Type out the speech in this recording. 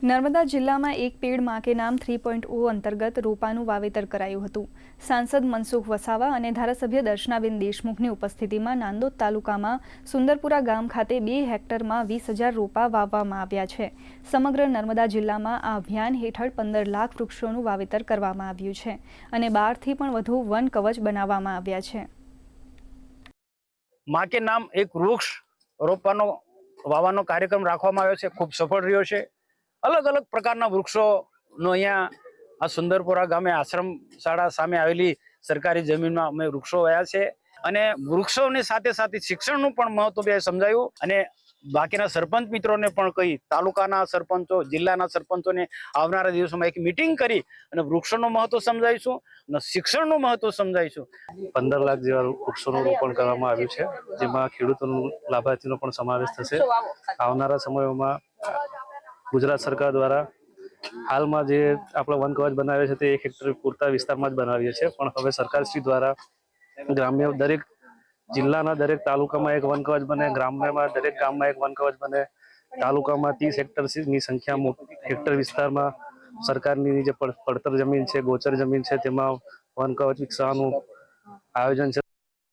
નર્મદા જિલ્લામાં એક પેડ માં કે નામ 3.0 અંતર્ગત રોપાનું વાવેતર કરાયું હતું। સાંસદ મનસુખ વસાવા અને ધારાસભ્ય દર્શનાબેન દેશમુખની ઉપસ્થિતિમાં નાંદોદ તાલુકામાં સુંદરપુરા ગામ ખાતે 2 હેક્ટરમાં 20,000 રોપા વાવવામાં આવ્યા છે। સમગ્ર નર્મદા જિલ્લામાં આ અભિયાન હેઠળ 15 લાખ વૃક્ષોનું વાવેતર કરવામાં આવ્યું છે અને 12 થી પણ વધુ વન કવચ બનાવવામાં આવ્યા છે। माँ के नाम एक वृक्ष रोपવાનો વાવવાનો કાર્યક્રમ રાખવામાં આવ્યો છે। ખૂબ સફળ રહ્યો છે। અલગ અલગ પ્રકારના વૃક્ષોનો અહીંયા આ સુંદરપુરા ગામે આશ્રમ શાળા સામે આવેલી સરકારી જમીનમાં અમે વૃક્ષો વાવ્યા છે અને વૃક્ષોની સાથે સાથે શિક્ષણનું પણ મહત્વ સમજાયું અને બાકીના સરપંચ મિત્રોને પણ કહી તાલુકાના સરપંચો જિલ્લાના સરપંચોને આવનારા દિવસોમાં એક મીટિંગ કરી અને વૃક્ષોનું મહત્વ સમજાવીશું અને શિક્ષણનું મહત્વ સમજાવીશું। 15 લાખ જેવા વૃક્ષોનું રોપણ કરવામાં આવ્યું છે, જેમાં ખેડૂતોનું લાભાર્થીનો પણ સમાવેશ થશે। આવનારા સમયોમાં ગુજરાત સરકાર દ્વારા હાલમાં જે આપણે વન કવચ બનાવ્યો છે તે 1 હેક્ટર પૂરતા વિસ્તારમાં જ બનાવીએ છીએ, પણ હવે સરકારશ્રી દ્વારા ગ્રામ્ય દરેક જિલ્લાના દરેક તાલુકામાં એક વન કવચ બને, ગ્રામ્યમાં દરેક ગામમાં એક વન કવચ બને, તાલુકામાં 30 હેક્ટરની સંખ્યામાં હેક્ટર વિસ્તારમાં સરકારની જે પડતર જમીન છે, ગોચર જમીન છે, તેમાં વન કવચ વિકસાવવાનું આયોજન છે।